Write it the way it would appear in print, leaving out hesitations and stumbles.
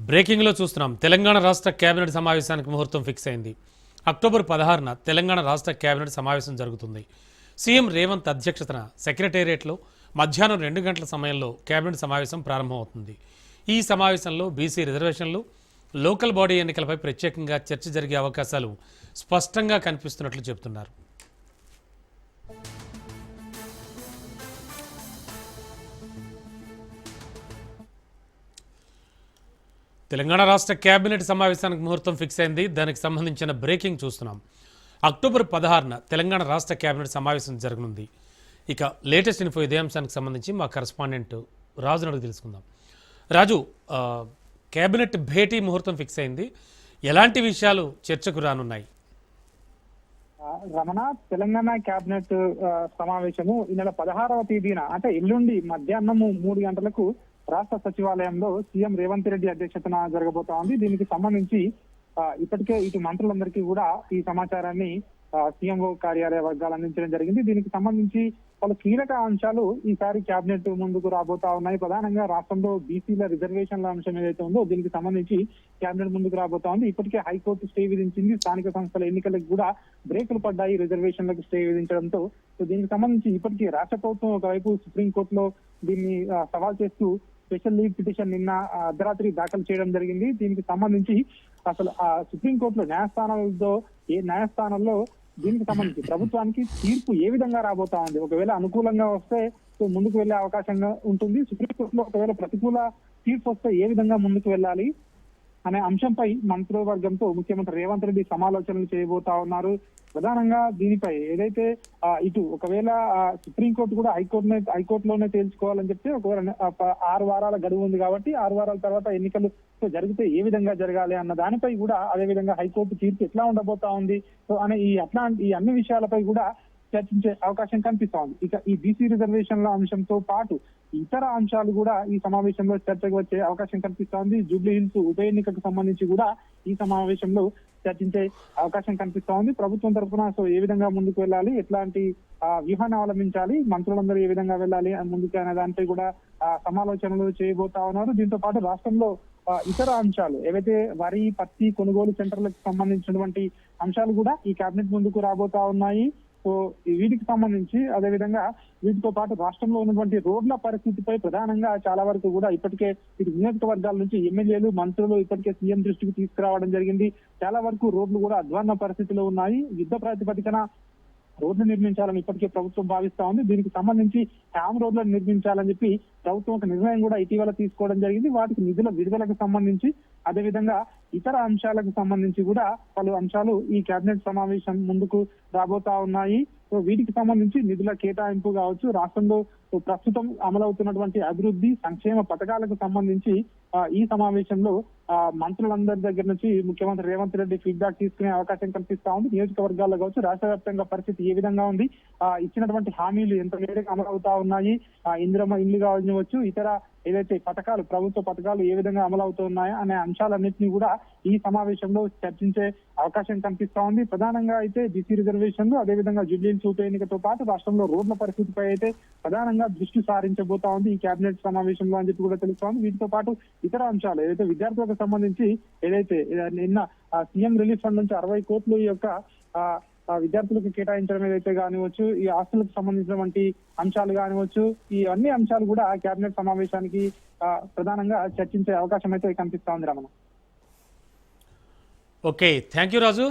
బ్రేకింగ్లో చూస్తున్నాం. తెలంగాణ రాష్ట్ర కేబినెట్ సమావేశానికి ముహూర్తం ఫిక్స్ అయింది. అక్టోబర్ 16న తెలంగాణ రాష్ట్ర కేబినెట్ సమావేశం జరుగుతుంది. సీఎం రేవంత్ అధ్యక్షతన సెక్రటేరియట్లో మధ్యాహ్నం 2 గంటల సమయంలో కేబినెట్ సమావేశం ప్రారంభమవుతుంది. ఈ సమావేశంలో బీసీ రిజర్వేషన్లు, లోకల్ బాడీ ఎన్నికలపై ప్రత్యేకంగా చర్చ జరిగే అవకాశాలు స్పష్టంగా కనిపిస్తున్నట్లు చెబుతున్నారు. తెలంగాణ రాష్ట్ర కేబినెట్ సమావేశానికి ముహూర్తం ఫిక్స్ అయింది. దానికి సంబంధించిన బ్రేకింగ్ చూస్తున్నాం. అక్టోబర్ 16న తెలంగాణ రాష్ట్ర కేబినెట్ సమావేశం జరగనుంది. ఇక లేటెస్ట్ ఇన్ఫో ఇదే అంశానికి సంబంధించి మా కరెస్పాండెంట్ రాజు అడిగి తెలుసుకుందాం. రాజు, కేబినెట్ భేటీ ముహూర్తం ఫిక్స్ అయింది. ఎలాంటి విషయాలు చర్చకు రానున్నాయి? రమణ, తెలంగాణ కేబినెట్ సమావేశము ఈ నెల 16వ తేదీన అంటే ఎల్లుండి మధ్యాహ్నము 3 గంటలకు రాష్ట్ర సచివాలయంలో సీఎం రేవంత్ రెడ్డి అధ్యక్షతన జరగబోతా ఉంది. దీనికి సంబంధించి ఇప్పటికే ఇటు మంత్రులందరికీ కూడా ఈ సమాచారాన్ని సీఎంఓ కార్యాలయ వర్గాలు అందించడం జరిగింది. దీనికి సంబంధించి పలు కీలక అంశాలు ఈసారి కేబినెట్ ముందుకు రాబోతా ఉన్నాయి. ప్రధానంగా రాష్ట్రంలో బీసీల రిజర్వేషన్ల అంశం ఏదైతే ఉందో దీనికి సంబంధించి కేబినెట్ ముందుకు రాబోతా ఉంది. ఇప్పటికే హైకోర్టు స్టే విధించింది. స్థానిక సంస్థల ఎన్నికలకు కూడా బ్రేకులు పడ్డాయి రిజర్వేషన్లకు స్టే విధించడంతో. సో దీనికి సంబంధించి ఇప్పటికీ రాష్ట్ర ప్రభుత్వం ఒకవైపు సుప్రీంకోర్టులో దీన్ని సవాల్ చేస్తూ స్పెషల్ లీవ్ పిటిషన్ నిన్న అర్ధరాత్రి దాఖలు చేయడం జరిగింది. దీనికి సంబంధించి అసలు ఆ సుప్రీంకోర్టులో న్యాయస్థానంలో దీనికి సంబంధించి ప్రభుత్వానికి తీర్పు ఏ విధంగా రాబోతా ఉంది. ఒకవేళ అనుకూలంగా వస్తే ముందుకు వెళ్లే అవకాశంగా ఉంటుంది. సుప్రీంకోర్టులో ఒకవేళ ప్రతికూల తీర్పు వస్తే ఏ విధంగా ముందుకు వెళ్ళాలి అనే అంశంపై మంత్రివర్గంతో ముఖ్యమంత్రి రేవంత్ రెడ్డి సమాలోచనలు చేయబోతా ఉన్నారు. ప్రధానంగా దీనిపై ఏదైతే ఇటు ఒకవేళ సుప్రీంకోర్టు కూడా హైకోర్టులోనే తేల్చుకోవాలని చెప్తే, ఒకవేళ 6 వారాల గడువు ఉంది కాబట్టి 6 వారాల తర్వాత ఎన్నికలు జరిగితే ఏ విధంగా జరగాలి అన్న దానిపై కూడా, అదే విధంగా హైకోర్టు తీర్పు ఎట్లా ఉండబోతా ఉంది సో అనే ఈ అన్ని విషయాలపై కూడా చర్చించే అవకాశం కనిపిస్తా ఉంది. ఇక ఈ బీసీ రిజర్వేషన్ల అంశంతో పాటు ఇతర అంశాలు కూడా ఈ సమావేశంలో చర్చకు వచ్చే అవకాశం కనిపిస్తా ఉంది. జూబ్లీ హిల్స్ ఉప ఎన్నికకు సంబంధించి కూడా ఈ సమావేశంలో చర్చించే అవకాశం కనిపిస్తా ఉంది. ప్రభుత్వం తరఫున సో ఏ విధంగా ముందుకు వెళ్ళాలి, ఎట్లాంటి వ్యూహాన్ని అవలంబించాలి, మంత్రులందరూ ఏ విధంగా వెళ్ళాలి ముందుకు అనే దానిపై కూడా సమాలోచనలు చేయబోతా ఉన్నారు. దీంతో పాటు రాష్ట్రంలో ఇతర అంశాలు ఏవైతే వరి, పత్తి కొనుగోలు సెంటర్లకు సంబంధించినటువంటి అంశాలు కూడా ఈ కేబినెట్ ముందుకు రాబోతా ఉన్నాయి. సో వీటికి సంబంధించి అదేవిధంగా వీటితో పాటు రాష్ట్రంలో ఉన్నటువంటి రోడ్ల పరిస్థితిపై ప్రధానంగా చాలా వరకు కూడా ఇప్పటికే ఇటు నియోజకవర్గాల నుంచి ఎమ్మెల్యేలు, మంత్రులు ఇప్పటికే సీఎం దృష్టికి తీసుకురావడం జరిగింది. చాలా వరకు రోడ్లు కూడా అధ్వాన్న పరిస్థితిలో ఉన్నాయి. యుద్ధ ప్రాతిపదికన రోడ్లు నిర్మించాలని ఇప్పటికే ప్రభుత్వం భావిస్తా ఉంది. దీనికి సంబంధించి హ్యామ్ రోడ్లను నిర్మించాలని చెప్పి ప్రభుత్వం ఒక నిర్ణయం కూడా ఇటీవల తీసుకోవడం జరిగింది. వాటికి నిధుల విడుదలకు సంబంధించి అదేవిధంగా ఇతర అంశాలకు సంబంధించి కూడా పలు అంశాలు ఈ కేబినెట్ సమావేశం ముందుకు రాబోతా ఉన్నాయి. సో వీటికి సంబంధించి నిధుల కేటాయింపు కావచ్చు, రాష్ట్రంలో ప్రస్తుతం అమలవుతున్నటువంటి అభివృద్ధి సంక్షేమ పథకాలకు సంబంధించి ఈ సమావేశంలో మంత్రులందరి దగ్గర నుంచి ముఖ్యమంత్రి రేవంత్ రెడ్డి ఫీడ్బ్యాక్ తీసుకునే అవకాశం కనిపిస్తా ఉంది. నియోజకవర్గాల్లో కావచ్చు, రాష్ట్ర వ్యాప్తంగా పరిస్థితి ఏ విధంగా ఉంది, ఇచ్చినటువంటి హామీలు ఎంత మేరకు అమలవుతా ఉన్నాయి, ఇందిరమ్మ ఇల్లు కావచ్చు, ఇతర ఏదైతే పథకాలు, ప్రభుత్వ పథకాలు ఏ విధంగా అమలవుతున్నాయో అనే అంశాలన్నింటినీ కూడా ఈ సమావేశంలో చర్చించే అవకాశం కనిపిస్తా ఉంది. ప్రధానంగా అయితే బీసీ రిజర్వేషన్లు, అదేవిధంగా జూబ్లీ హిల్స్ ఉప ఎన్నికతో పాటు రాష్ట్రంలో రోడ్ల పరిస్థితిపై అయితే ప్రధానంగా దృష్టి సారించబోతా ఉంది ఈ కేబినెట్ సమావేశంలో అని చెప్పి కూడా తెలుస్తా ఉంది. వీటితో పాటు ఇతర అంశాలు ఏదైతే విద్యార్థులకు సంబంధించి ఏదైతే నిన్న సీఎం రిలీఫ్ ఫండ్ నుంచి 60 కోట్లు ఈ యొక్క విద్యార్థులకు కేటాయించడం ఏదైతే కానివచ్చు, ఈ ఆస్తులకు సంబంధించినటువంటి అంశాలు కానివచ్చు, ఈ అన్ని అంశాలు కూడా కేబినెట్ సమావేశానికి ప్రధానంగా చర్చించే అవకాశం అయితే కనిపిస్తా ఉంది. Ramana, okay, thank you Raju.